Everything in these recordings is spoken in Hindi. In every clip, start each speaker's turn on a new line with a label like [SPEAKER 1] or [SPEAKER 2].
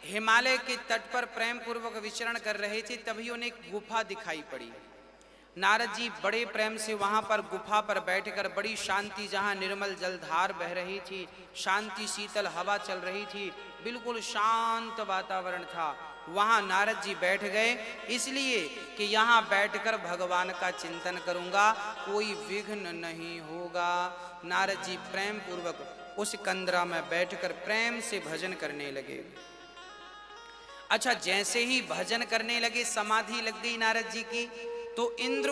[SPEAKER 1] हिमालय के तट पर प्रेम पूर्वक विचरण कर रहे थे, तभी उन्हें एक गुफा दिखाई पड़ी। नारद जी बड़े प्रेम से वहां पर गुफा पर बैठकर बड़ी शांति, जहां निर्मल जलधार बह रही थी, शांति शीतल हवा चल रही थी, बिल्कुल शांत वातावरण था, वहां नारद जी बैठ गए। इसलिए कि यहां बैठकर भगवान का चिंतन करूंगा, कोई विघ्न नहीं होगा। नारद जी प्रेम पूर्वक उस कंदरा में बैठकर प्रेम से भजन करने लगे। अच्छा, जैसे ही भजन करने लगे, समाधि लग गई नारद जी की, तो इंद्र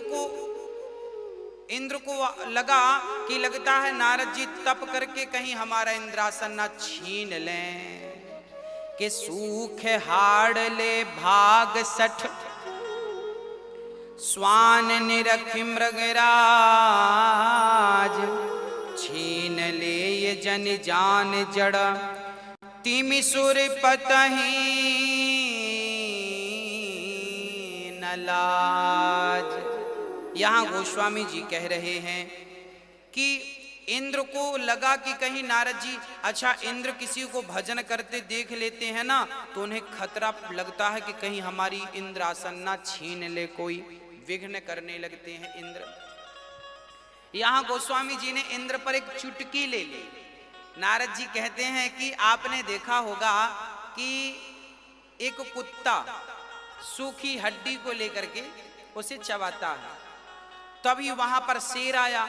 [SPEAKER 1] को लगा कि लगता है नारद जी तप करके कहीं हमारा इंद्रासन ना छीन लें, कि सूख हाड़ ले भाग सठ स्वान निरख मृगराज, छीन ले ये जन जान जड़ तिमि सुर पतही न लाज। यहां गोस्वामी जी कह रहे हैं कि इंद्र को लगा कि कहीं नारद जी, अच्छा इंद्र किसी को भजन करते देख लेते हैं ना, तो उन्हें खतरा लगता है कि कहीं हमारी इंद्रासन ना छीन ले, कोई विघ्न करने लगते हैं इंद्र। यहां गोस्वामी जी ने इंद्र पर एक चुटकी ले ली। नारद जी कहते हैं कि आपने देखा होगा कि एक कुत्ता सूखी हड्डी को लेकर के उसे चबाता है, तभी वहां पर शेर आया।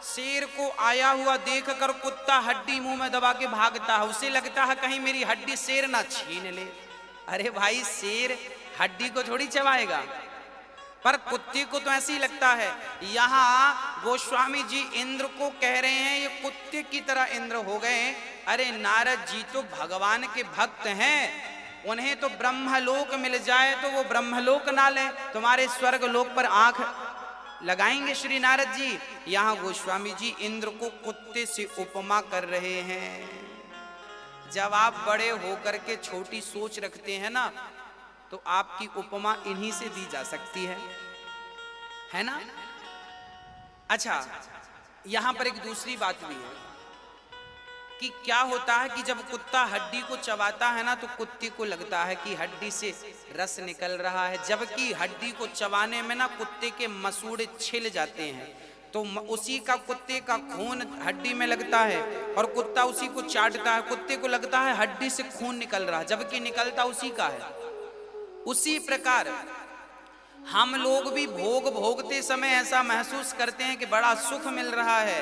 [SPEAKER 1] शेर को आया हुआ देखकर कुत्ता हड्डी मुंह में दबा के भागता है, उसे लगता है कहीं मेरी हड्डी शेर ना छीन ले। अरे भाई, शेर हड्डी को थोड़ी चबाएगा, पर कुत्ते को तो ऐसे ही लगता है। यहां गोस्वामी जी इंद्र को कह रहे हैं ये कुत्ते की तरह इंद्र हो गए। अरे नारद जी तो भगवान के भक्त हैं, उन्हें तो ब्रह्मलोक मिल जाए तो वो ब्रह्मलोक ना ले, तुम्हारे स्वर्ग लोक पर आंख लगाएंगे श्री नारद जी। यहां गोस्वामी जी इंद्र को कुत्ते से उपमा कर रहे हैं। जब आप बड़े होकर के छोटी सोच रखते हैं ना, तो आपकी उपमा इन्हीं से दी जा सकती है ना। अच्छा, यहां पर एक दूसरी बात भी है कि क्या होता है कि जब कुत्ता हड्डी को चबाता है ना, तो कुत्ते को लगता है कि हड्डी से रस निकल रहा है, जबकि हड्डी को चबाने में ना कुत्ते के मसूड़े छिल जाते हैं, तो उसी का कुत्ते का खून हड्डी में लगता है और कुत्ता उसी को चाटता है। कुत्ते को लगता है हड्डी से खून निकल रहा है, जबकि निकलता उसी का है। उसी प्रकार हम लोग भी भोगते समय ऐसा महसूस करते हैं कि बड़ा सुख मिल रहा है,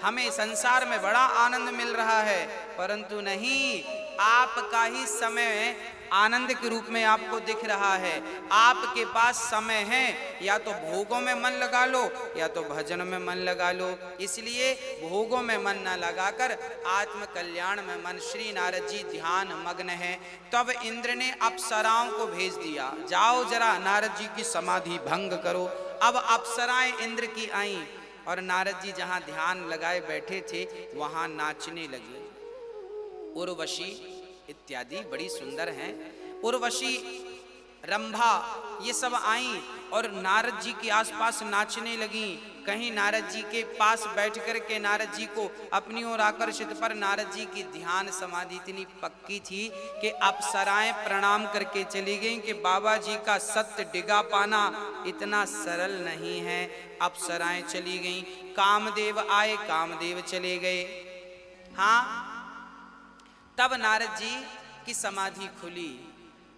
[SPEAKER 1] हमें संसार में बड़ा आनंद मिल रहा है, परंतु नहीं, आपका ही समय आनंद के रूप में आपको दिख रहा है। आपके पास समय है, या तो भोगों में मन लगा लो या तो भजन में मन लगा लो। इसलिए भोगों में मन न लगाकर आत्म कल्याण में मन, श्री नारद जी ध्यान मग्न है। तब इंद्र ने अप्सराओं को भेज दिया, जाओ जरा नारद जी की समाधि भंग करो। अब अप्सराएं इंद्र की आईं और नारद जी जहां ध्यान लगाए बैठे थे वहां नाचने लगी। उर्वशी इत्यादि बड़ी सुंदर हैं, उर्वशी, रंभा, ये सब आईं और नारद जी के आसपास नाचने लगी। कहीं नारद जी के पास बैठ कर के नारद जी को अपनी ओर आकर्षित, पर नारद जी की ध्यान समाधि इतनी पक्की थी कि अप्सराएं प्रणाम करके चली गईं कि बाबा जी का सत्य डिगा पाना इतना सरल नहीं है। अप्सराएं चली गईं, कामदेव आए, कामदेव चले गए। हाँ, तब नारद जी की समाधि खुली,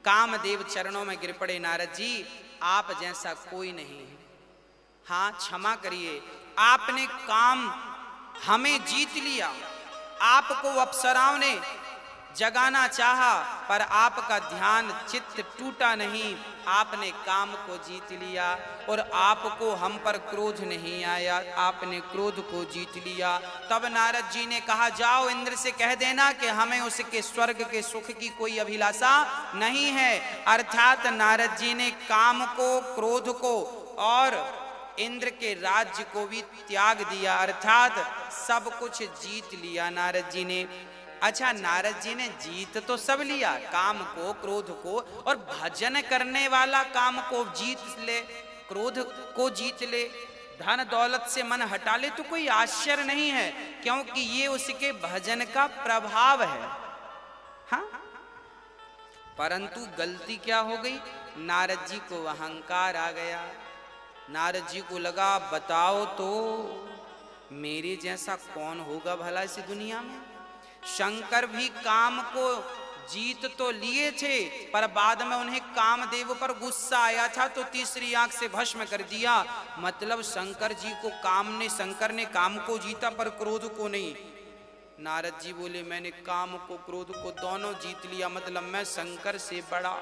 [SPEAKER 1] कामदेव चरणों में गिर पड़े। नारद जी, आप जैसा कोई नहीं है, हाँ क्षमा करिए, आपने काम हमें जीत लिया, आपको अप्सराओं ने जगाना चाहा, पर आपका ध्यान चित्त टूटा नहीं, आपने काम को जीत लिया और आपको हम पर क्रोध नहीं आया, आपने क्रोध को जीत लिया। तब नारद जी ने कहा, जाओ इंद्र से कह देना कि हमें उसके स्वर्ग के सुख की कोई अभिलाषा नहीं है। अर्थात नारद जी ने काम को, क्रोध को और इंद्र के राज्य को भी त्याग दिया, अर्थात सब कुछ जीत लिया नारद जी ने। अच्छा, नारद जी ने जीत तो सब लिया, काम को, क्रोध को, और भजन करने वाला काम को जीत ले, क्रोध को जीत ले, धन दौलत से मन हटा ले, तो कोई आश्चर्य नहीं है, क्योंकि ये उसके भजन का प्रभाव है। हाँ, परंतु गलती क्या हो गई, नारद जी को अहंकार आ गया। नारद जी को लगा बताओ तो मेरे जैसा कौन होगा भला इस दुनिया में। शंकर भी काम को जीत तो लिए थे, पर बाद में उन्हें कामदेव पर गुस्सा आया था तो तीसरी आंख से भस्म कर दिया। मतलब शंकर जी को शंकर ने काम को जीता पर क्रोध को नहीं। नारद जी बोले मैंने काम को क्रोध को दोनों जीत लिया, मतलब मैं शंकर से बड़ा।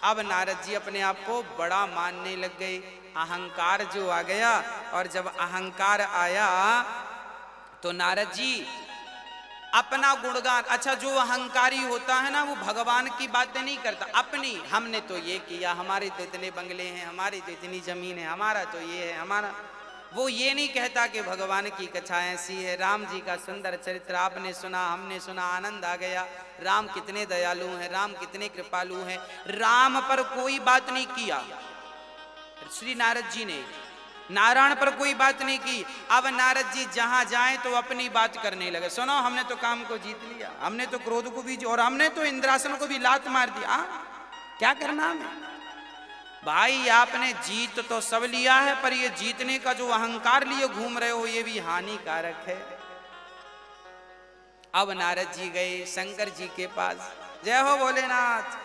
[SPEAKER 1] अब नारद जी अपने आप को बड़ा मानने लग गए, अहंकार जो आ गया। और जब अहंकार आया तो नारद जी अपना गुणगान, अच्छा जो अहंकारी होता है ना वो भगवान की बातें नहीं करता, अपनी हमने तो ये किया, हमारे तो इतने बंगले हैं, हमारी तो इतनी जमीन है, हमारा तो ये है, हमारा वो ये नहीं कहता कि भगवान की कथा ऐसी है। राम जी का सुंदर चरित्र आपने सुना, हमने सुना, आनंद आ गया। राम कितने दयालु हैं, राम कितने कृपालु हैं। राम पर कोई बात नहीं किया श्री नारद जी ने, नारायण पर कोई बात नहीं की। अब नारद जी जहां जाएं तो अपनी बात करने लगे। सुनो हमने तो काम को जीत लिया, हमने तो क्रोध को भी, और हमने तो इंद्रासन को भी लात मार दिया। क्या करना हमें भाई, आपने जीत तो सब लिया है, पर ये जीतने का जो अहंकार लिए घूम रहे हो ये भी हानिकारक है। अब नारद जी गए शंकर जी के पास। जय हो भोलेनाथ।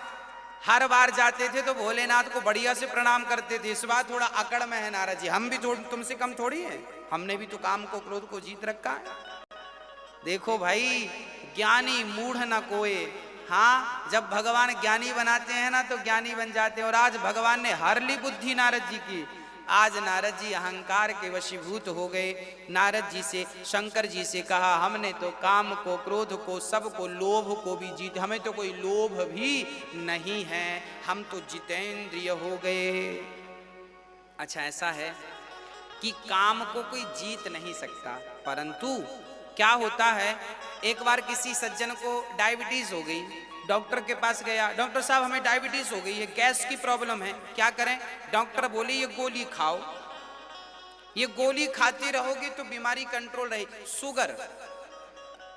[SPEAKER 1] हर बार जाते थे तो भोलेनाथ को बढ़िया से प्रणाम करते थे। इस बार थोड़ा अकड़ में है नारद जी, हम भी तुमसे कम थोड़ी है, हमने भी तो काम को क्रोध को जीत रखा है। देखो भाई ज्ञानी मूढ़ न कोई। हाँ, जब भगवान ज्ञानी बनाते हैं ना तो ज्ञानी बन जाते हैं। और आज भगवान ने हर ली बुद्धि नारद जी की। आज नारद जी अहंकार के वशीभूत हो गए। नारद जी से शंकर जी से कहा हमने तो काम को क्रोध को सबको लोभ को भी जीत, हमें तो कोई लोभ भी नहीं है, हम तो जितेंद्रिय हो गए। अच्छा ऐसा है कि काम को कोई जीत नहीं सकता, परंतु क्या होता है, एक बार किसी सज्जन को डायबिटीज हो गई, डॉक्टर के पास गया, डॉक्टर साहब हमें डायबिटीज हो गई है, गैस की प्रॉब्लम है, क्या करें। डॉक्टर बोले ये गोली खाओ, ये गोली खाते रहोगे तो बीमारी कंट्रोल रहेगी।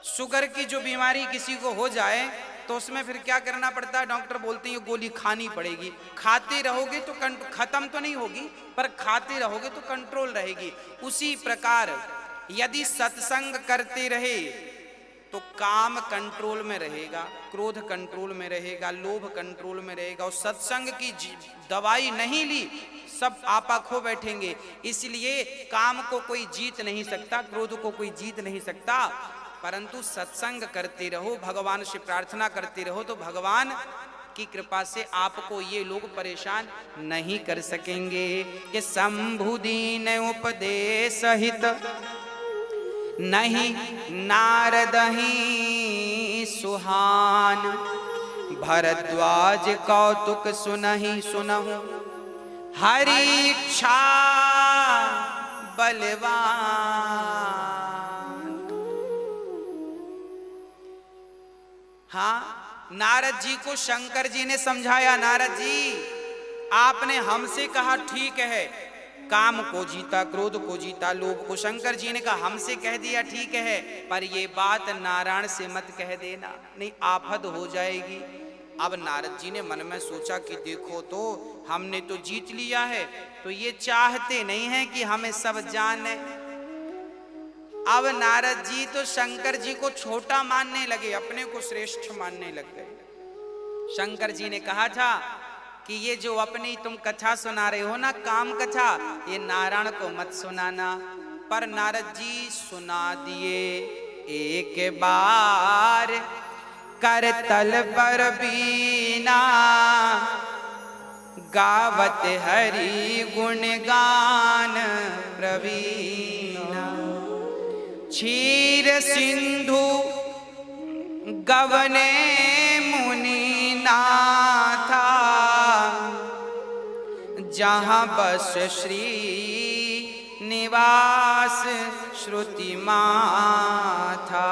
[SPEAKER 1] शुगर की जो बीमारी किसी को हो जाए तो उसमें फिर क्या करना पड़ता है, डॉक्टर बोलते हैं ये गोली खानी पड़ेगी। खाते रहोगे तो खत्म तो नहीं होगी, पर खाते रहोगे तो कंट्रोल रहेगी। उसी प्रकार यदि सत्संग करते रहे तो काम कंट्रोल में रहेगा, क्रोध कंट्रोल में रहेगा, लोभ कंट्रोल में रहेगा। और सत्संग की दवाई नहीं ली सब आपा खो बैठेंगे। इसलिए काम को कोई जीत नहीं सकता, क्रोध को कोई जीत नहीं सकता, परंतु सत्संग करते रहो, भगवान से प्रार्थना करते रहो तो भगवान की कृपा से आपको ये लोग परेशान नहीं कर सकेंगे। कि शंभु दीन उपदेश सहित नहीं नारद ही सुहान, भरद्वाज कौतुक सुनहि सुनहु हरि इच्छा बलवान। हाँ, नारद जी को शंकर जी ने समझाया, नारद जी आपने हमसे कहा ठीक है, काम को जीता, क्रोध को जीता, लोभ को। शंकर जी ने कहा हमसे कह दिया ठीक है, पर ये बात नारायण से मत कह देना, नहीं आफत हो जाएगी। अब नारद जी ने मन में सोचा कि देखो तो हमने तो जीत लिया है, तो ये चाहते नहीं है कि हमें सब जाने। अब नारद जी तो शंकर जी को छोटा मानने लगे, अपने को श्रेष्ठ मानने लग गए। शंकर जी ने कहा था कि ये जो अपनी तुम कथा सुना रहे हो ना, काम कथा, ये नारायण को मत सुनाना। पर नारद जी सुना दिए एक बार, करतल पर बीना गावत हरि गुणगान प्रवीणा। क्षीर सिंधु गवने मुनि नाथा, जहाँ बस श्री निवास श्रुति माथा।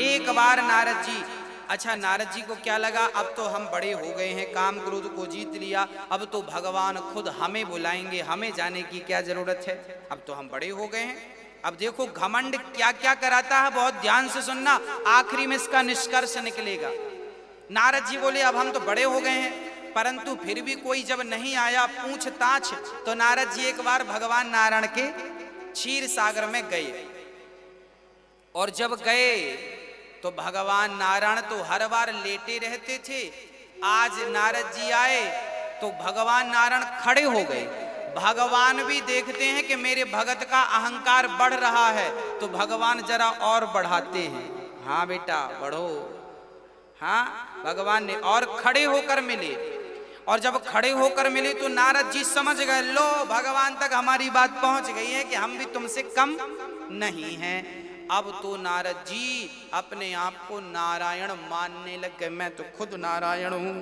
[SPEAKER 1] एक बार नारद जी, अच्छा नारद जी को क्या लगा, अब तो हम बड़े हो गए हैं, काम क्रोध को जीत लिया, अब तो भगवान खुद हमें बुलाएंगे, हमें जाने की क्या जरूरत है, अब तो हम बड़े हो गए हैं। अब देखो घमंड क्या क्या कराता है, बहुत ध्यान से सुनना, आखिरी में इसका निष्कर्ष निकलेगा। नारद जी बोले अब हम तो बड़े हो गए हैं, परंतु फिर भी कोई जब नहीं आया पूछताछ, तो नारद जी एक बार भगवान नारायण के क्षीर सागर में गए। और जब गए तो भगवान नारायण तो हर बार लेटे रहते थे। आज नारद जी आए तो भगवान नारायण खड़े हो गए। भगवान भी देखते हैं कि मेरे भगत का अहंकार बढ़ रहा है, तो भगवान जरा और बढ़ाते हैं। हाँ बेटा बढ़ो। हाँ, भगवान ने और खड़े होकर मिले। और जब खड़े होकर मिले तो नारद जी समझ गए, लो भगवान तक हमारी बात पहुंच गई है कि हम भी तुमसे कम नहीं हैं। अब तो नारद जी अपने आप को नारायण मानने लग गए। मैं तो खुद नारायण हूं।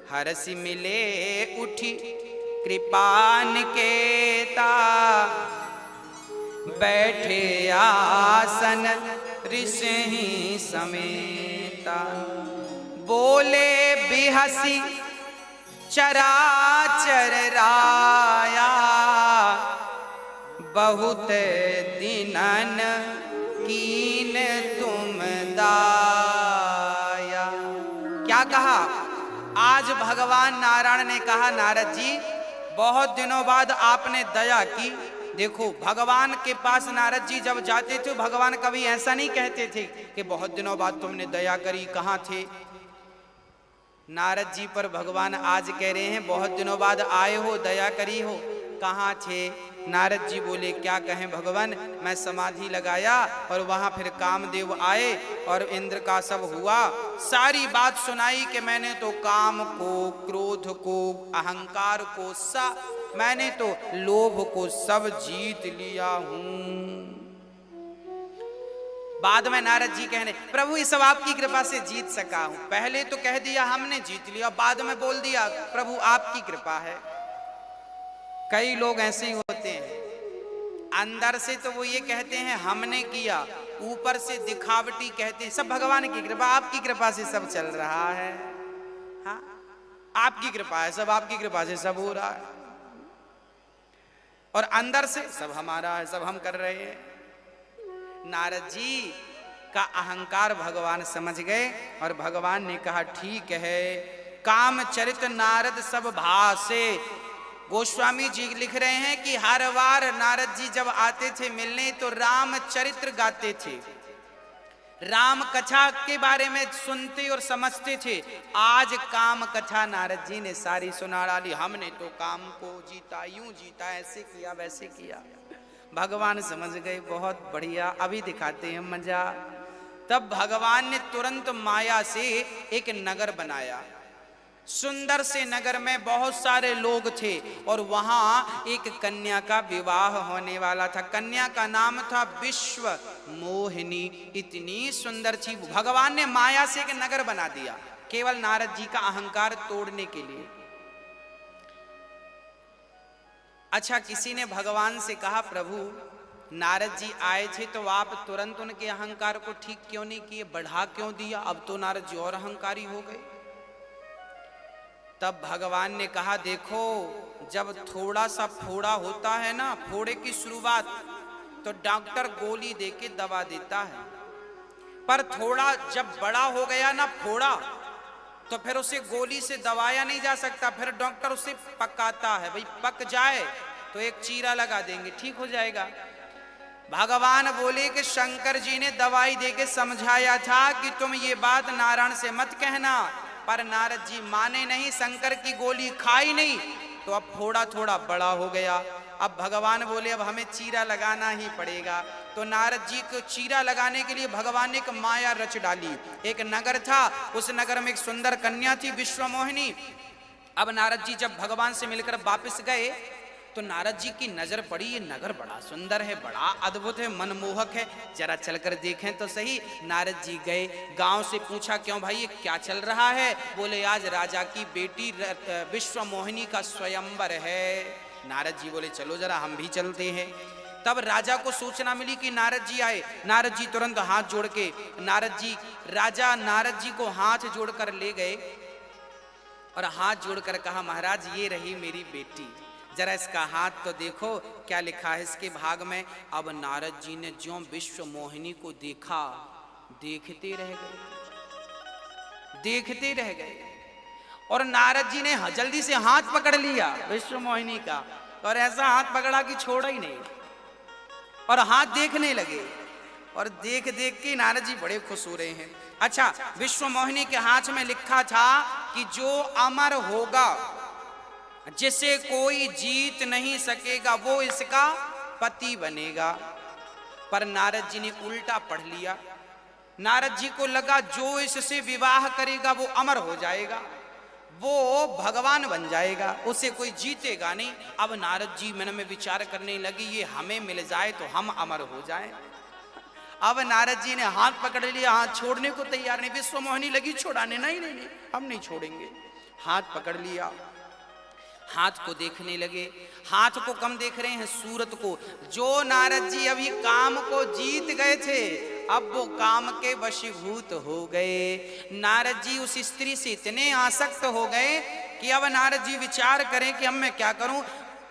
[SPEAKER 1] हरसि मिले उठी कृपा निकेता, बैठे आसन ऋषि समेता। बोले बिहसी चराचर राया, बहुत दिनन कीन तुम दाया। क्या कहा? आज भगवान नारायण ने कहा, नारद जी बहुत दिनों बाद आपने दया की। देखो भगवान के पास नारद जी जब जाते थे, भगवान कभी ऐसा नहीं कहते थे कि बहुत दिनों बाद तुमने दया करी, कहाँ थे। नारद जी पर भगवान आज कह रहे हैं बहुत दिनों बाद आए हो, दया करी हो, कहाँ थे। नारद जी बोले क्या कहें भगवान, मैं समाधि लगाया और वहां फिर कामदेव आए और इंद्र का सब हुआ। सारी बात सुनाई कि मैंने तो काम को, क्रोध को, अहंकार को, मैंने तो लोभ को सब जीत लिया हूं। बाद में नारद जी कहने, प्रभु ये सब आपकी कृपा से जीत सका हूं। पहले तो कह दिया हमने जीत लिया, बाद में बोल दिया प्रभु आपकी कृपा है। कई लोग ऐसे ही होते हैं, अंदर से तो वो ये कहते हैं हमने किया, ऊपर से दिखावटी कहते हैं सब भगवान की कृपा, आपकी कृपा से सब चल रहा है। हाँ, आपकी कृपा है, सब आपकी कृपा से सब हो रहा है। और अंदर से सब हमारा है, सब हम कर रहे हैं। नारद जी का अहंकार भगवान समझ गए और भगवान ने कहा ठीक है। काम चरित नारद सब भासे। गोस्वामी जी लिख रहे हैं कि हर बार नारद जी जब आते थे मिलने तो राम चरित्र गाते थे, राम कथा के बारे में सुनते और समझते थे। आज काम कथा नारद जी ने सारी सुना डाली। हमने तो काम को जीता, यूं जीता, ऐसे किया, वैसे किया। भगवान समझ गए बहुत बढ़िया, अभी दिखाते हैं मजा। तब भगवान ने तुरंत माया से एक नगर बनाया। सुंदर से नगर में बहुत सारे लोग थे और वहां एक कन्या का विवाह होने वाला था। कन्या का नाम था विश्व मोहिनी। इतनी सुंदर थी। भगवान ने माया से एक नगर बना दिया केवल नारद जी का अहंकार तोड़ने के लिए। अच्छा, किसी ने भगवान से कहा प्रभु नारद जी आए थे तो आप तुरंत उनके अहंकार को ठीक क्यों नहीं किए, बढ़ा क्यों दिया? अब तो नारद जी और अहंकारी हो गए। तब भगवान ने कहा देखो, जब थोड़ा सा फोड़ा होता है ना, फोड़े की शुरुआत, तो डॉक्टर गोली देके दवा देता है। पर थोड़ा जब बड़ा हो गया ना फोड़ा, तो फिर उसे गोली से दबाया नहीं जा सकता, फिर डॉक्टर उसे पकाता है। भाई पक जाए तो एक चीरा लगा देंगे, ठीक हो जाएगा। भगवान बोले कि शंकर जी ने दवाई देके समझाया था कि तुम ये बात नारायण से मत कहना, पर नारद जी माने नहीं, शंकर की गोली खाई नहीं, तो अब थोड़ा थोड़ा बड़ा हो गया। अब भगवान बोले अब हमें चीरा लगाना ही पड़ेगा। तो नारद जी को चीरा लगाने के लिए भगवान ने एक माया रच डाली। एक नगर था, उस नगर में एक सुंदर कन्या थी विश्व मोहिनी। अब नारद जी जब भगवान से मिलकर वापस गए तो नारद जी की नजर पड़ी, ये नगर बड़ा सुंदर है, बड़ा अद्भुत है, मनमोहक है, जरा चलकर देखें तो सही। नारद जी गए, गांव से पूछा क्यों भाई ये क्या चल रहा है? बोले आज राजा की बेटी विश्व मोहिनी का स्वयंवर है। नारद जी बोले चलो जरा हम भी चलते हैं। तब राजा को सूचना मिली कि नारद जी आए। नारद जी तुरंत हाथ जोड़ के राजा नारद जी को हाथ जोड़कर ले गए और हाथ जोड़कर कहा महाराज ये रही मेरी बेटी, जरा इसका हाथ तो देखो क्या लिखा है इसके भाग में। अब नारद जी ने ज्यों विश्व मोहिनी को देखा, देखते रह गए, देखते रह गए। और नारद जी ने जल्दी से हाथ पकड़ लिया विश्व मोहिनी का, और ऐसा हाथ पकड़ा कि छोड़ा ही नहीं, और हाथ देखने लगे। और देख देख के नारद जी बड़े खुश हो रहे हैं। अच्छा, विश्व मोहिनी के हाथ में लिखा था कि जो अमर होगा, जिसे कोई जीत नहीं सकेगा, वो इसका पति बनेगा। पर नारद जी ने उल्टा पढ़ लिया। नारद जी को लगा जो इससे विवाह करेगा वो अमर हो जाएगा, वो भगवान बन जाएगा, उसे कोई जीतेगा नहीं। अब नारद जी मन में विचार करने लगे, ये हमें मिल जाए तो हम अमर हो जाएं। अब नारद जी ने हाथ पकड़ लिया, हाथ छोड़ने को तैयार नहीं। विश्व मोहिनी लगी छोड़ाने, नहीं नहीं नहीं, हम नहीं छोड़ेंगे। हाथ पकड़ लिया, हाथ को देखने लगे। हाथ को कम देख रहे हैं, सूरत को। जो नारद जी अभी काम को जीत गए थे, अब वो काम के वशीभूत हो गए। नारद जी उस स्त्री से इतने आसक्त हो गए कि अब नारद जी विचार करें कि अब मैं क्या करूं,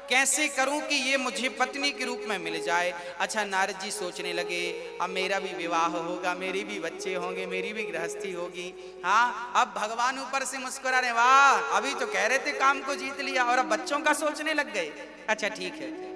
[SPEAKER 1] कैसे करूं कि ये मुझे पत्नी के रूप में मिल जाए। अच्छा, नारद जी सोचने लगे, अब मेरा भी विवाह होगा, मेरी भी बच्चे होंगे, मेरी भी गृहस्थी होगी। हाँ, अब भगवान ऊपर से मुस्कुरा रहे, वाह, अभी तो कह रहे थे काम को जीत लिया और अब बच्चों का सोचने लग गए। अच्छा ठीक है।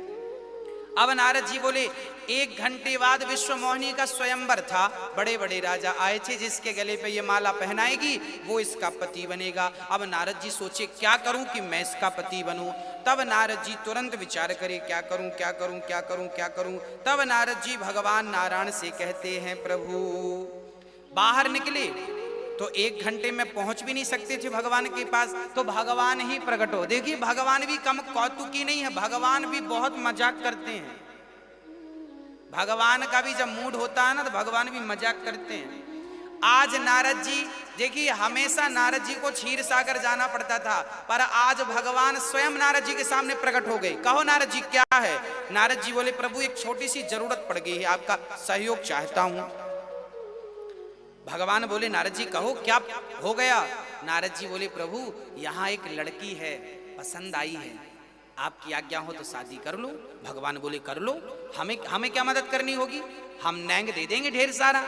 [SPEAKER 1] अब नारद जी बोले, 1 घंटे बाद विश्व मोहिनी का स्वयंवर था। बड़े बड़े राजा आए थे, जिसके गले पे ये माला पहनाएगी वो इसका पति बनेगा। अब नारद जी सोचे क्या करूं कि मैं इसका पति बनूं। तब नारद जी तुरंत विचार करे, क्या करूं क्या करूं क्या करूं क्या करूं। तब नारद जी भगवान नारायण से कहते हैं, प्रभु बाहर निकले तो 1 घंटे में पहुंच भी नहीं सकते थे भगवान के पास, तो भगवान ही प्रकट हो। देखिए, भगवान भी कम कौतुकी नहीं है, भगवान भी बहुत मजाक करते हैं। भगवान का भी जब मूड होता है ना तो भगवान भी मजाक करते हैं। आज नारद जी, देखिए हमेशा नारद जी को क्षीर सागर जाना पड़ता था, पर आज भगवान स्वयं नारद जी के सामने प्रकट हो गए। कहो नारद जी क्या है। नारद जी बोले, प्रभु एक छोटी सी जरूरत पड़ गई है, आपका सहयोग चाहता हूं। भगवान बोले, नारद जी कहो क्या हो गया। नारद जी बोले, प्रभु यहाँ एक लड़की है, पसंद आई है, आपकी आज्ञा हो तो शादी कर लो। भगवान बोले, कर लो, हमें क्या मदद करनी होगी, हम नैंग दे देंगे ढेर सारा।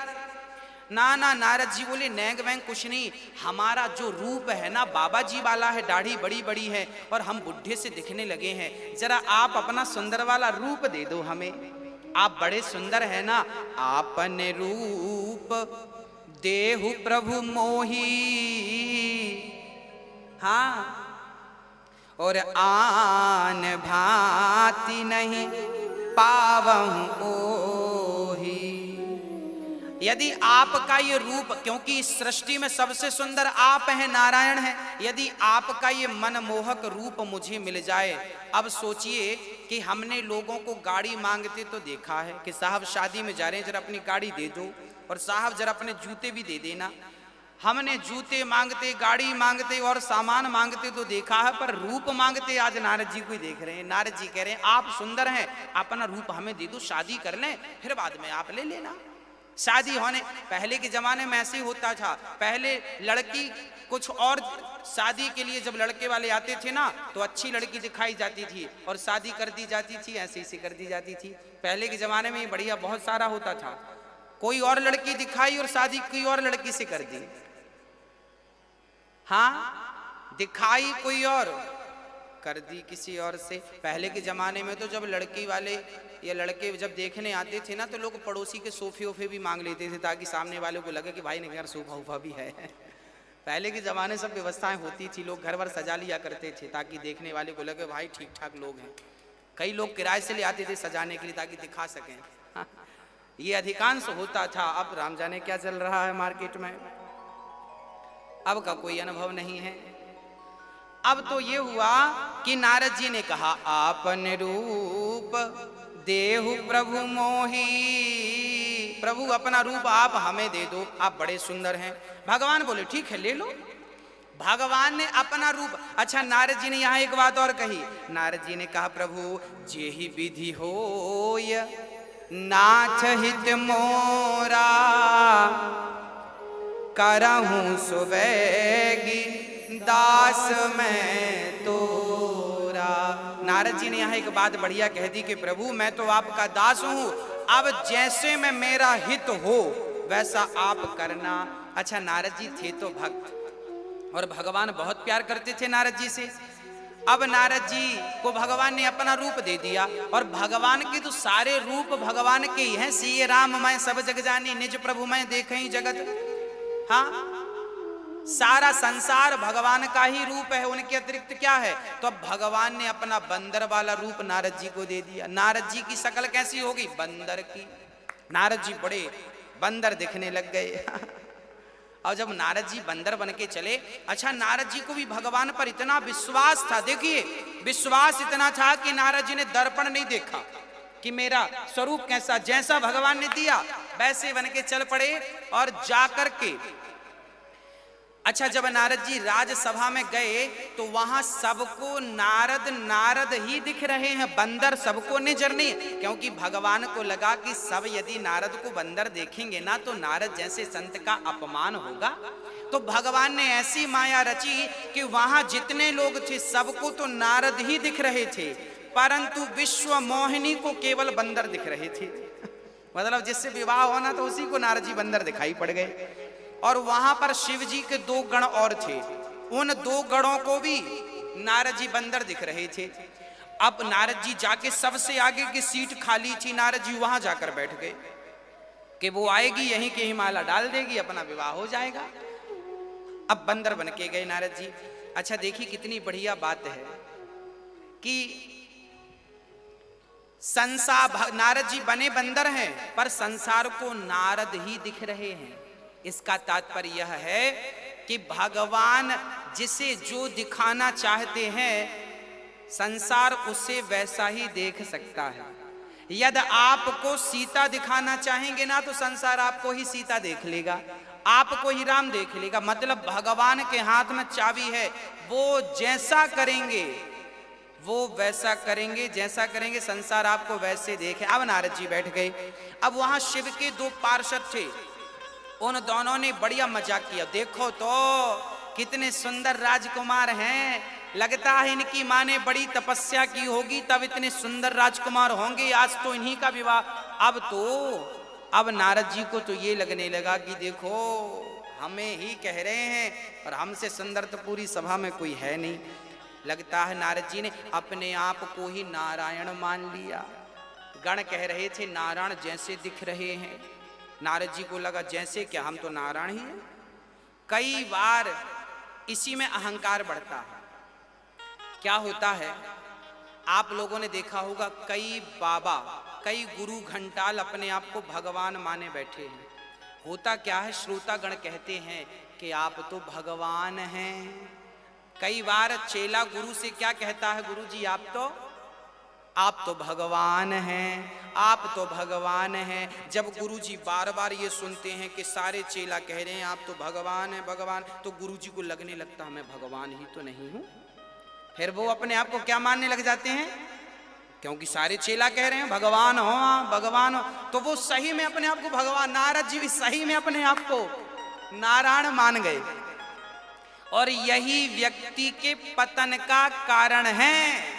[SPEAKER 1] ना ना, नारद जी बोले, नैंग वैंग कुछ नहीं, हमारा जो रूप है ना बाबा जी वाला है, दाढ़ी बड़ी बड़ी है और हम बुढ़े से दिखने लगे हैं, जरा आप अपना सुंदर वाला रूप दे दो हमें। आप बड़े सुंदर है ना, आपने रूप देहु प्रभु मोही, हाँ, और आन भांति नहीं पावहु ओही। यदि आपका ये रूप, क्योंकि इस सृष्टि में सबसे सुंदर आप हैं, नारायण हैं, यदि आपका ये मनमोहक रूप मुझे मिल जाए। अब सोचिए कि हमने लोगों को गाड़ी मांगते तो देखा है कि साहब शादी में जा रहे हैं, जरा अपनी गाड़ी दे दो, और साहब जरा अपने जूते भी दे देना। हमने जूते मांगते, गाड़ी मांगते और सामान मांगते तो देखा है, पर रूप मांगते आज नारद जी को ही देख रहे हैं। नारद जी कह रहे हैं, आप सुंदर हैं, अपना रूप हमें दे दो, शादी कर लें, फिर बाद में आप ले लेना। शादी होने पहले के जमाने में ऐसे ही होता था। पहले लड़की कुछ और, शादी के लिए जब लड़के वाले आते थे ना तो अच्छी लड़की दिखाई जाती थी और शादी कर दी जाती थी, ऐसे ऐसे कर दी जाती थी। पहले के जमाने में ये बढ़िया बहुत सारा होता था। कोई और लड़की दिखाई और शादी कोई और लड़की से कर दी। हाँ, दिखाई कोई और, कर दी किसी और से। पहले के जमाने में तो जब लड़की वाले या लड़के जब देखने आते थे ना तो लोग पड़ोसी के सोफे वोफे भी मांग लेते थे, ताकि सामने वाले को लगे कि भाई ने घर सोफा वोफा भी है। पहले के जमाने सब व्यवस्थाएं होती थी, लोग घर भर सजा लिया करते थे ताकि देखने वाले को लगे भाई ठीक ठाक लोग हैं। कई लोग किराए से ले आते थे सजाने के लिए ताकि दिखा सकें। ये अधिकांश होता था। अब राम जाने क्या चल रहा है मार्केट में, अब का कोई अनुभव नहीं है। अब तो ये हुआ कि नारद जी ने कहा, आपन रूप देहु प्रभु मोही, प्रभु अपना रूप आप हमें दे दो, आप बड़े सुंदर हैं। भगवान बोले ठीक है ले लो। भगवान ने अपना रूप, अच्छा नारद जी ने यहाँ एक बात और कही। नारद जी ने कहा, प्रभु जेहि विधि होय नाथ हित मोरा, करहूं सुबैगी दास मैं तोरा। नारद जी ने यहाँ एक बात बढ़िया कह दी कि प्रभु मैं तो आपका दास हूं, अब जैसे में मेरा हित हो वैसा आप करना। अच्छा, नारद जी थे तो भक्त और भगवान बहुत प्यार करते थे नारद जी से। अब नारद जी को भगवान ने अपना रूप दे दिया, और भगवान के तो सारे रूप भगवान के ही हैं। सिए राम मैं सब जग जानी, निज प्रभु मैं देखई जगत। हाँ, सारा संसार भगवान का ही रूप है, उनके अतिरिक्त क्या है। तो अब भगवान ने अपना बंदर वाला रूप नारद जी को दे दिया। नारद जी की शक्ल कैसी होगी, बंदर की। नारद जी बड़े बंदर दिखने लग गए। और जब नारद जी बंदर बन के चले, अच्छा नारद जी को भी भगवान पर इतना विश्वास था। देखिए, विश्वास इतना था कि नारद जी ने दर्पण नहीं देखा कि मेरा स्वरूप कैसा, जैसा भगवान ने दिया वैसे बन के चल पड़े और जाकर के। अच्छा, जब नारद जी राजसभा में गए तो वहां सबको नारद नारद ही दिख रहे हैं, बंदर सबको नजर नहीं। क्योंकि भगवान को लगा कि सब यदि नारद को बंदर देखेंगे ना तो नारद जैसे संत का अपमान होगा। तो भगवान ने ऐसी माया रची कि वहां जितने लोग थे सबको तो नारद ही दिख रहे थे, परंतु विश्व मोहिनी को केवल बंदर दिख रहे थे। मतलब जिससे विवाह होना तो उसी को नारद जी बंदर दिखाई पड़ गए। और वहां पर शिव जी के 2 गण और थे, उन 2 गणों को भी नारद जी बंदर दिख रहे थे। अब नारद जी जाके सबसे आगे की सीट खाली थी, नारद जी वहां जाकर बैठ गए कि वो आएगी यहीं के ही माला डाल देगी, अपना विवाह हो जाएगा। अब बंदर बन के गए नारद जी। अच्छा देखिए कितनी बढ़िया बात है कि संसार, नारद जी बने बंदर हैं पर संसार को नारद ही दिख रहे हैं। इसका तात्पर्य यह है कि भगवान जिसे जो दिखाना चाहते हैं संसार उसे वैसा ही देख सकता है। यदि आपको सीता दिखाना चाहेंगे ना तो संसार आपको ही सीता देख लेगा, आपको ही राम देख लेगा। मतलब भगवान के हाथ में चाबी है, वो जैसा करेंगे वो वैसा करेंगे, जैसा करेंगे संसार आपको वैसे देखे। अब नारद जी बैठ गए। अब वहां शिव के 2 पार्षद थे, उन दोनों ने बढ़िया मजाक किया। देखो तो कितने सुंदर राजकुमार हैं, लगता है इनकी माँ ने बड़ी तपस्या की होगी तब इतने सुंदर राजकुमार होंगे, आज तो इन्हीं का विवाह। अब नारद जी को तो ये लगने लगा कि देखो हमें ही कह रहे हैं और हमसे सुंदर तो पूरी सभा में कोई है नहीं। लगता है नारद जी ने अपने आप को ही नारायण मान लिया। गण कह रहे थे नारायण जैसे दिख रहे हैं, नारद जी को लगा जैसे क्या हम तो नारायण ही हैं। कई बार इसी में अहंकार बढ़ता है। क्या होता है, आप लोगों ने देखा होगा कई बाबा, कई गुरु घंटाल अपने आप को भगवान माने बैठे हैं। होता क्या है, श्रोतागण कहते हैं कि आप तो भगवान हैं। कई बार चेला गुरु से क्या कहता है, गुरु जी आप तो भगवान हैं, आप तो भगवान हैं। जब गुरुजी बार बार ये सुनते हैं कि सारे चेला कह रहे हैं आप तो भगवान हैं भगवान, तो गुरुजी को लगने लगता मैं भगवान ही तो नहीं हूं। फिर वो अपने आप को क्या मानने लग जाते हैं, क्योंकि सारे चेला कह रहे हैं भगवान हो भगवान हो, तो वो सही में अपने आप को भगवान, नारद जी भी सही में अपने आप को नारायण मान गए। और यही व्यक्ति के पतन का कारण है।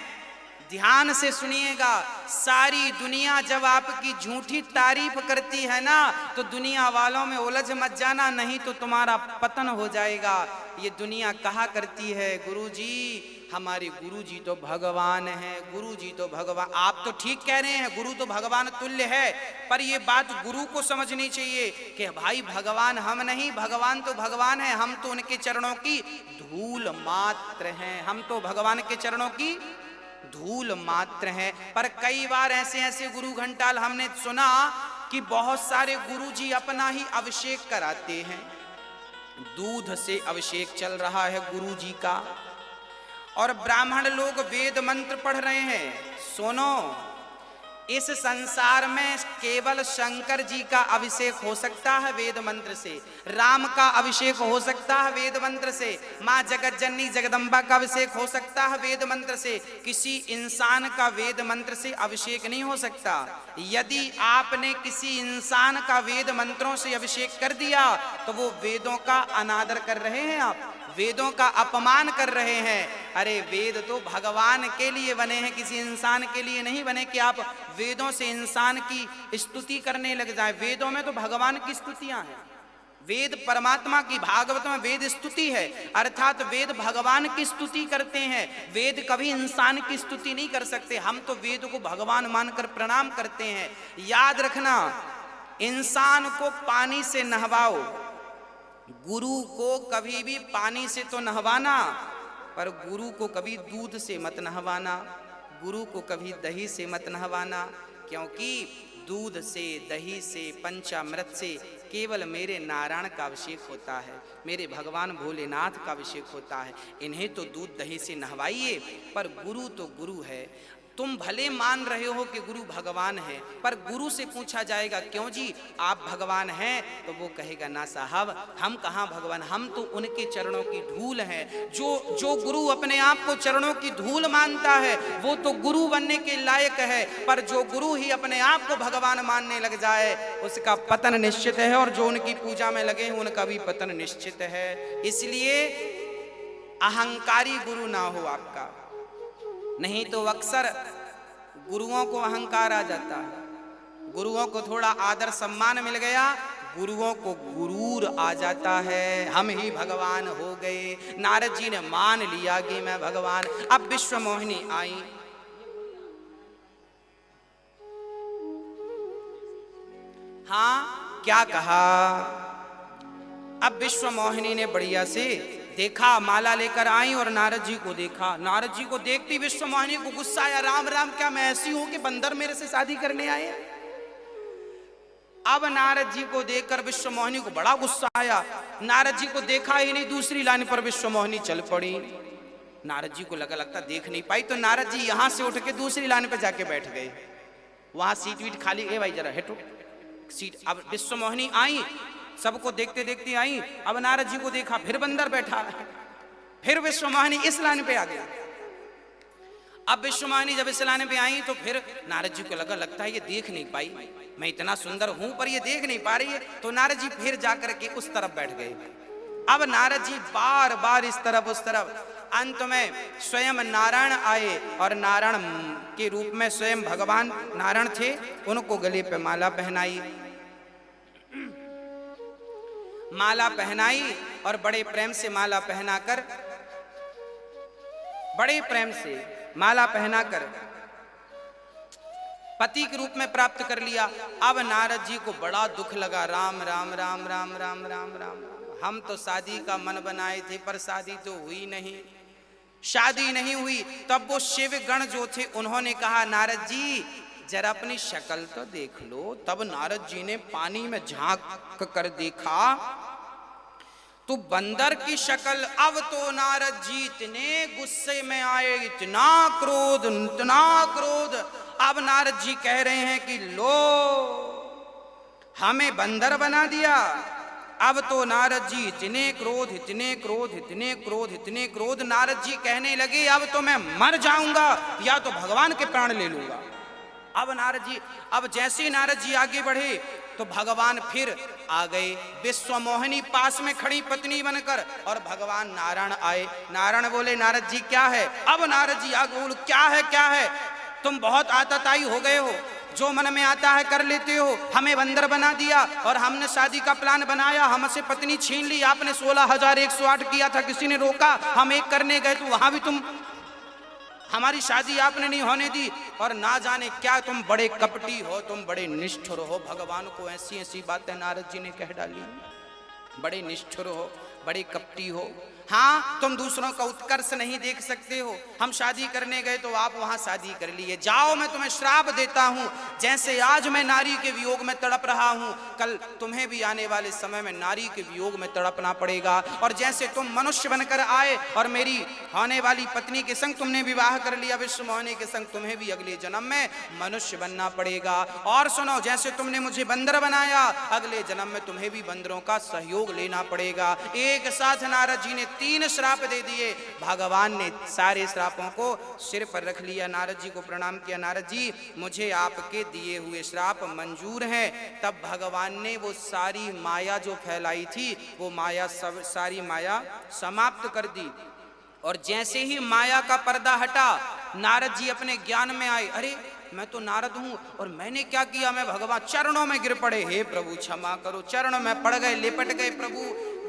[SPEAKER 1] ध्यान से सुनिएगा, सारी दुनिया जब आपकी झूठी तारीफ करती है ना तो दुनिया वालों में उलझ मत जाना, नहीं तो तुम्हारा पतन हो जाएगा। ये दुनिया कहा करती है गुरुजी, हमारे गुरुजी तो भगवान हैं, गुरुजी तो भगवान। आप तो ठीक कह रहे हैं, गुरु तो भगवान तुल्य है, पर ये बात गुरु को समझनी चाहिए कि भाई भगवान हम नहीं, भगवान तो भगवान है, हम तो उनके चरणों की धूल मात्र हैं, हम तो भगवान के चरणों की धूल मात्र हैं। पर कई बार ऐसे गुरु घंटाल हमने सुना कि बहुत सारे गुरुजी अपना ही अभिषेक कराते हैं। दूध से अभिषेक चल रहा है गुरुजी का, और ब्राह्मण लोग वेद मंत्र पढ़ रहे हैं। सुनो, इस संसार में केवल शंकर जी का अभिषेक हो सकता है वेद मंत्र से, राम का अभिषेक हो सकता है वेद मंत्र से, माँ जगत जननी जगदम्बा का अभिषेक हो सकता है वेद मंत्र से। किसी इंसान का वेद मंत्र से अभिषेक नहीं हो सकता। यदि आपने किसी इंसान का वेद मंत्रों से अभिषेक कर दिया तो वो वेदों का अनादर कर रहे हैं, आप वेदों का अपमान कर रहे हैं। अरे वेद तो भगवान के लिए बने हैं, किसी इंसान के लिए नहीं बने कि आप वेदों से इंसान की स्तुति करने लग जाए। वेदों में तो भगवान की स्तुतियां हैं, वेद परमात्मा की, भागवत में वेद स्तुति है, अर्थात वेद भगवान की स्तुति करते हैं। वेद कभी इंसान की स्तुति नहीं कर सकते। हम तो वेद को भगवान मानकर प्रणाम करते हैं। याद रखना, इंसान को पानी से नहवाओ, गुरु को कभी भी पानी से तो नहवाना, पर गुरु को कभी दूध से मत नहवाना, गुरु को कभी दही से मत नहवाना, क्योंकि दूध से, दही से, पंचामृत से केवल मेरे नारायण का अभिषेक होता है, मेरे भगवान भोलेनाथ का अभिषेक होता है। इन्हें तो दूध दही से नहवाइए, पर गुरु तो गुरु है। तुम भले मान रहे हो कि गुरु भगवान है, पर गुरु से पूछा जाएगा क्यों जी आप भगवान हैं, तो वो कहेगा ना साहब, हम कहाँ भगवान, हम तो उनके चरणों की धूल हैं। जो गुरु अपने आप को चरणों की धूल मानता है वो तो गुरु बनने के लायक है, पर जो गुरु ही अपने आप को भगवान मानने लग जाए उसका पतन निश्चित है, और जो उनकी पूजा में लगे हैं उनका भी पतन निश्चित है। इसलिए अहंकारी गुरु ना हो आपका, नहीं तो अक्सर गुरुओं को अहंकार आ जाता है। गुरुओं को थोड़ा आदर सम्मान मिल गया, गुरुओं को गुरूर आ जाता है, हम ही भगवान हो गए। नारद जी ने मान लिया कि मैं भगवान। अब विश्व मोहिनी आई, हाँ क्या कहा, अब विश्व मोहिनी ने बढ़िया से देखा, माला लेकर आई और नारद जी को देखा। नारद जी को देखती विश्व मोहिनी को गुस्सा आया, राम राम क्या मैं ऐसी हूं कि बंदर मेरे से शादी करने आए। अब नारद जी को देखकर विश्व मोहिनी को बड़ा गुस्सा आया। नारद जी को देखा ही नहीं, दूसरी लाइन पर विश्व मोहिनी चल पड़ी। नारद जी को लगता देख नहीं पाई, तो नारद जी यहां से उठ के दूसरी लाइन पर जाके बैठ गए। वहां सीट वीट खाली, ए भाई जरा हटो सीट। अब विश्व मोहिनी आई, सबको देखते देखते आई। अब नारद जी को देखा, फिर बंदर बैठा, फिर विश्व मोहिनी इस लाइन पे आ गया। अब विश्व मोहिनी जब इस लाइन पे आई तो फिर नारद जी को लगता है ये देख नहीं पाई, मैं इतना सुंदर हूं पर ये देख नहीं पा रही है, तो नारद जी फिर जाकर के उस तरफ बैठ गए। अब नारद जी बार बार इस तरफ उस तरफ, अंत में स्वयं नारायण आए और नारायण के रूप में स्वयं भगवान नारायण थे, उनको गले पे माला पहनाई। माला पहनाई और बड़े प्रेम से माला पहनाकर, बड़े प्रेम से माला पहनाकर पति के रूप में प्राप्त कर लिया। अब नारद जी को बड़ा दुख लगा, राम राम राम राम राम राम राम, हम तो शादी का मन बनाए थे पर शादी तो हुई नहीं, शादी नहीं हुई। तब वो शिव गण जो थे उन्होंने कहा नारद जी जरा अपनी शक्ल तो देख लो। तब नारद जी ने पानी में झांक कर देखा तो बंदर की शक्ल। अब तो नारद जी इतने गुस्से में आए, इतना क्रोध इतना क्रोध। अब नारद जी कह रहे हैं कि लो हमें बंदर बना दिया। अब तो नारद जी इतने क्रोध इतने क्रोध इतने क्रोध इतने क्रोध, नारद जी कहने लगे अब तो मैं मर जाऊंगा या तो भगवान के प्राण ले लूंगा। अब नारद जी, अब जैसे नारद जी आगे बढ़े तो भगवान फिर आ गए, विश्व मोहिनी पास में खड़ी पत्नी बनकर, और भगवान नारायण आए। नारायण बोले नारद जी क्या है। अब नारद जी आगे बोले क्या है, तुम बहुत आतताई हो गए हो, जो मन में आता है कर लेते हो। हमें बंदर बना दिया और हमने शादी का प्लान बनाया, हमसे पत्नी छीन ली, आपने 16,108 किया था, किसी ने रोका, हम एक करने गए तो वहां भी तुम, हमारी शादी आपने नहीं होने दी, और ना जाने क्या तुम बड़े कपटी हो, तुम बड़े निष्ठुर हो। भगवान को ऐसी ऐसी बातें नारद जी ने कह डाली, बड़े निष्ठुर हो, बड़े कपटी हो। हाँ तुम दूसरों का उत्कर्ष नहीं देख सकते हो, हम शादी करने गए तो आप वहां शादी कर लिए, जाओ मैं तुम्हें श्राप देता हूं। जैसे आज मैं नारी के वियोग में तड़प रहा हूं, कल तुम्हें भी आने वाले समय में नारी के वियोग में तड़पना पड़ेगा। और जैसे तुम मनुष्य बनकर आए और मेरी होने वाली पत्नी के संग तुमने विवाह कर लिया विश्व मोहिनी के संग, तुम्हें भी अगले जन्म में मनुष्य बनना पड़ेगा। और सुनो, जैसे तुमने मुझे बंदर बनाया, अगले जन्म में तुम्हें भी बंदरों का सहयोग लेना पड़ेगा। एक साथ नारद जी ने 3 श्राप दे दिए। भगवान ने सारे श्रापों को सिर पर रख लिया, नारद जी को प्रणाम किया, नारद जी मुझे आपके दिए हुए श्राप मंजूर हैं। तब भगवान ने वो सारी माया जो फैलाई थी, वो माया सब सारी माया समाप्त कर दी। और जैसे ही माया का पर्दा हटा, नारद जी अपने ज्ञान में आए, अरे मैं तो नारद हूँ और मैंने क्या किया, मैं भगवान चरणों में गिर पड़े, हे प्रभु क्षमा करो, चरणों में पड़ गए, लिपट गए, प्रभु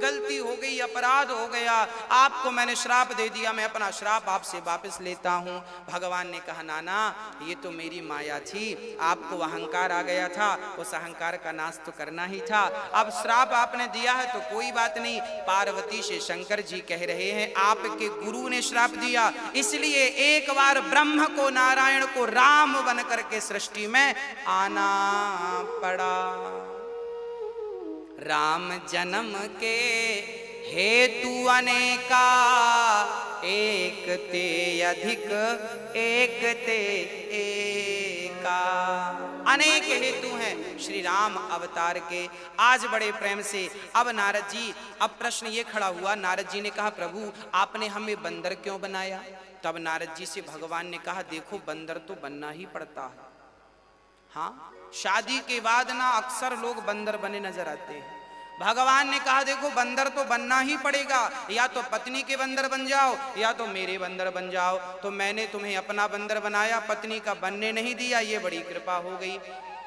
[SPEAKER 1] गलती हो गई, अपराध हो गया, आपको मैंने श्राप दे दिया, मैं अपना श्राप आपसे वापस लेता हूँ। भगवान ने कहा नाना ये तो मेरी माया थी, आपको अहंकार आ गया था, उस अहंकार का नाश तो करना ही था, अब श्राप आपने दिया है तो कोई बात नहीं। पार्वती से शंकर जी कह रहे हैं आपके गुरु ने श्राप दिया, इसलिए एक बार ब्रह्म को नारायण को राम बन करके सृष्टि में आना पड़ा। राम जन्म के हेतु अनेका, एक ते अधिक एक ते एका। अनेक हेतु हैं श्री राम अवतार के। आज बड़े प्रेम से अब नारद जी, अब प्रश्न ये खड़ा हुआ, नारद जी ने कहा प्रभु आपने हमें बंदर क्यों बनाया? तब नारद जी से भगवान ने कहा देखो बंदर तो बनना ही पड़ता है। हाँ, शादी के बाद ना अक्सर लोग बंदर बने नजर आते हैं। भगवान ने कहा देखो बंदर तो बनना ही पड़ेगा, या तो पत्नी के बंदर बन जाओ या तो मेरे बंदर बन जाओ। तो मैंने तुम्हें अपना बंदर बनाया, पत्नी का बनने नहीं दिया, ये बड़ी कृपा हो गई।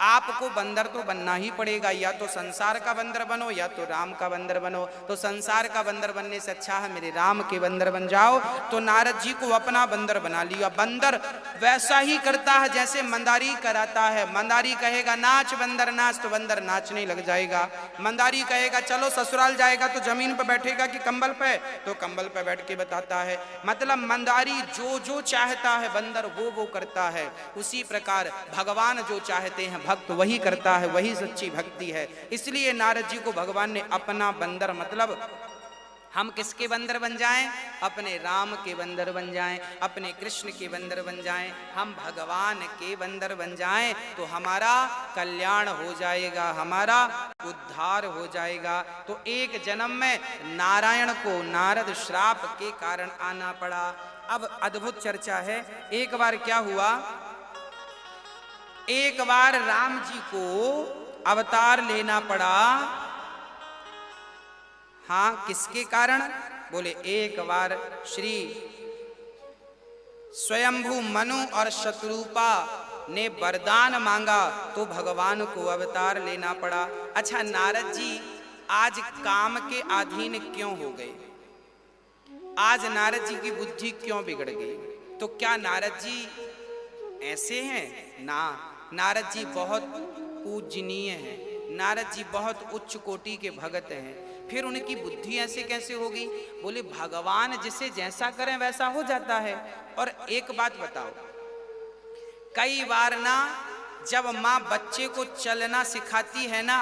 [SPEAKER 1] आपको बंदर तो बनना ही पड़ेगा, या तो संसार का बंदर बनो या तो राम का बंदर बनो। तो संसार का बंदर बनने से अच्छा है मेरे राम के बंदर बन जाओ। तो नारद जी को अपना बंदर बना लिया। बंदर वैसा ही करता है जैसे मंदारी कराता है। मंदारी कहेगा नाच बंदर नाच, तो बंदर नाचने लग जाएगा। मंदारी कहेगा चलो ससुराल जाएगा तो जमीन पर बैठेगा कि कंबल पे, तो कंबल पे बैठ के बताता है। मतलब मंदारी जो जो चाहता है बंदर वो करता है। उसी प्रकार भगवान जो चाहते हैं भक्त वही करता है, वही सच्ची भक्ति है। इसलिए नारद जी को भगवान ने अपना बंदर, मतलब हम किसके बंदर बन जाएं? अपने राम के बंदर बन जाएं, अपने कृष्ण के बंदर बन जाएं, हम भगवान के बंदर बन जाएं तो हमारा कल्याण हो जाएगा, हमारा उद्धार हो जाएगा। तो एक जन्म में नारायण को नारद श्राप के कारण आना पड़ा। अब अद्भुत चर्चा है। एक बार क्या हुआ, एक बार राम जी को अवतार लेना पड़ा। हाँ, किसके कारण? बोले एक बार श्री स्वयंभू मनु और शत्रुपा ने वरदान मांगा तो भगवान को अवतार लेना पड़ा। अच्छा नारद जी आज काम के अधीन क्यों हो गए? आज नारद जी की बुद्धि क्यों बिगड़ गई? तो क्या नारद जी ऐसे हैं? ना, नारद जी बहुत पूजनीय हैं, नारद जी बहुत उच्च कोटि के भगत हैं। फिर उनकी बुद्धि ऐसे कैसे होगी? बोले भगवान जिसे जैसा करें वैसा हो जाता है। और एक बात बताओ, कई बार ना जब माँ बच्चे को चलना सिखाती है ना,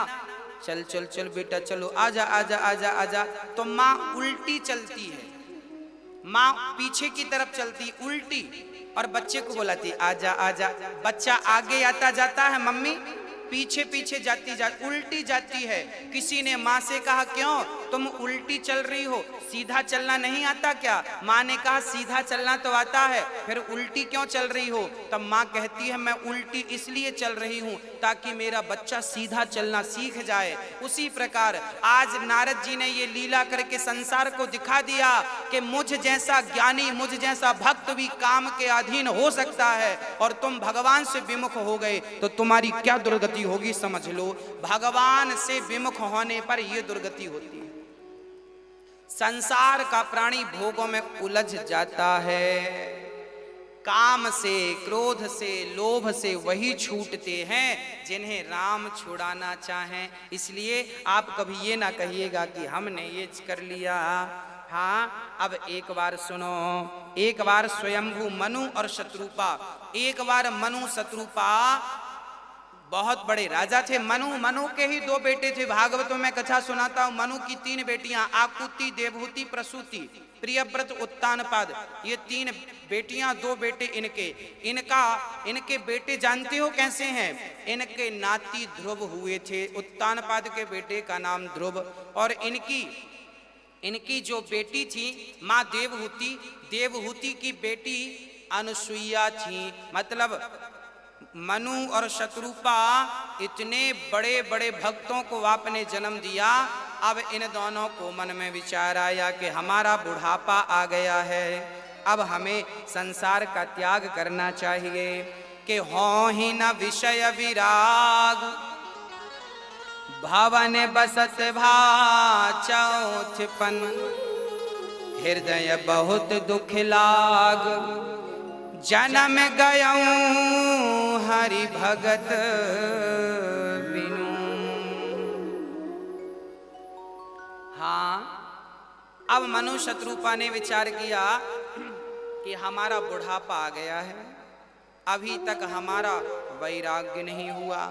[SPEAKER 1] चल चल चल बेटा चलो, आजा आजा आजा आजा, तो माँ उल्टी चलती है, माँ पीछे की तरफ चलती उल्टी, और बच्चे को बुलाती आजा आजा। बच्चा आगे आता जाता है, मम्मी पीछे पीछे उल्टी जाती है। किसी ने माँ से कहा क्यों तुम उल्टी चल रही हो, सीधा चलना नहीं आता क्या? माँ ने कहा सीधा चलना तो आता है, फिर उल्टी क्यों चल रही हो? तब माँ कहती है मैं उल्टी इसलिए चल रही हूँ ताकि मेरा बच्चा सीधा चलना सीख जाए। उसी प्रकार आज नारद जी ने ये लीला करके संसार को दिखा दिया कि मुझ जैसा ज्ञानी, मुझ जैसा भक्त भी काम के अधीन हो सकता है। और तुम भगवान से विमुख हो गए तो तुम्हारी क्या दुर्गति होगी समझ लो। भगवान से विमुख होने पर यह दुर्गति होती है। संसार का प्राणी भोगों में उलझ जाता है। काम से, क्रोध से, लोभ से वही छूटते हैं जिन्हें राम छुड़ाना चाहें। इसलिए आप कभी ये ना कहिएगा कि हमने ये कर लिया। हाँ, अब एक बार सुनो। एक बार स्वयंभू मनु और शत्रुपा, एक बार मनु शत्रुपा बहुत बड़े राजा थे। मनु के ही दो बेटे थे। भागवतों में कथा सुनाता हूं। मनु की तीन बेटियां, आकुति, देवहूति, प्रसूति, प्रियव्रत, उत्तानपाद, ये तीन बेटियां, दो बेटे इनके बेटे जानते हो कैसे हैं? इनके नाती ध्रुव हुए थे। उत्तानपाद के बेटे का नाम ध्रुव, और इनकी जो बेटी थी माँ देवहूति की बेटी अनुसुईया थी। मतलब मनु और शत्रुपा इतने बड़े बड़े भक्तों को आपने जन्म दिया। अब इन दोनों को मन में विचार आया कि हमारा बुढ़ापा आ गया है, अब हमें संसार का त्याग करना चाहिए। के हों ही न विषय विराग, भवन बसत भा चौथपन, हृदय बहुत दुख लाग, जन्म गयऊं हरि भगत बिनु। हाँ, अब मनु शत्रुपा ने विचार किया कि हमारा बुढ़ापा आ गया है, अभी तक हमारा वैराग्य नहीं हुआ।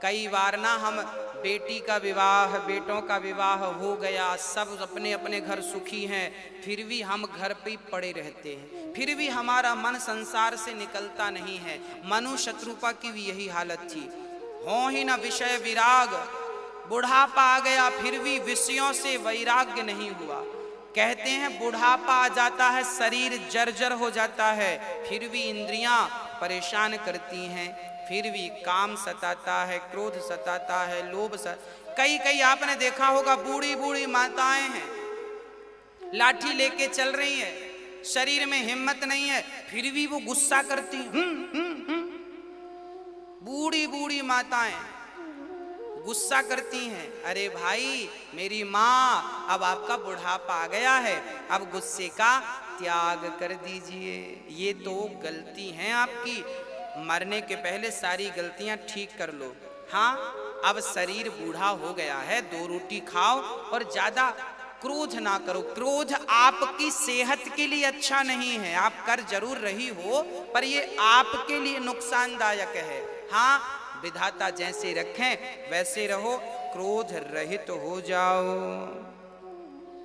[SPEAKER 1] कई बार ना हम बेटी का विवाह, बेटों का विवाह हो गया, सब अपने अपने घर सुखी हैं, फिर भी हम घर पे ही पड़े रहते हैं, फिर भी हमारा मन संसार से निकलता नहीं है। मनु शत्रुपा की भी यही हालत थी। हों ही न विषय विराग, बुढ़ापा आ गया फिर भी विषयों से वैराग्य नहीं हुआ। कहते हैं बुढ़ापा आ जाता है, शरीर जर्जर हो जाता है, फिर भी इंद्रियां परेशान करती हैं, फिर भी काम सताता है, क्रोध सताता है, लोभ कई आपने देखा होगा बूढ़ी बूढ़ी माताएं हैं, लाठी लेके चल रही है, शरीर में हिम्मत नहीं है, फिर भी वो गुस्सा करती हैं। बूढ़ी बूढ़ी माताएं गुस्सा करती हैं, अरे भाई मेरी माँ अब आपका बुढ़ापा आ गया है, अब गुस्से का त्याग कर दीजिए, ये तो गलती है आपकी, मरने के पहले सारी गलतियां ठीक कर लो। हाँ, अब शरीर बूढ़ा हो गया है, 2 रोटी खाओ और ज्यादा क्रोध ना करो। क्रोध आपकी सेहत के लिए अच्छा नहीं है, आप कर जरूर रही हो पर ये आपके लिए नुकसानदायक है। हाँ, विधाता जैसे रखें वैसे रहो, क्रोध रहित हो जाओ।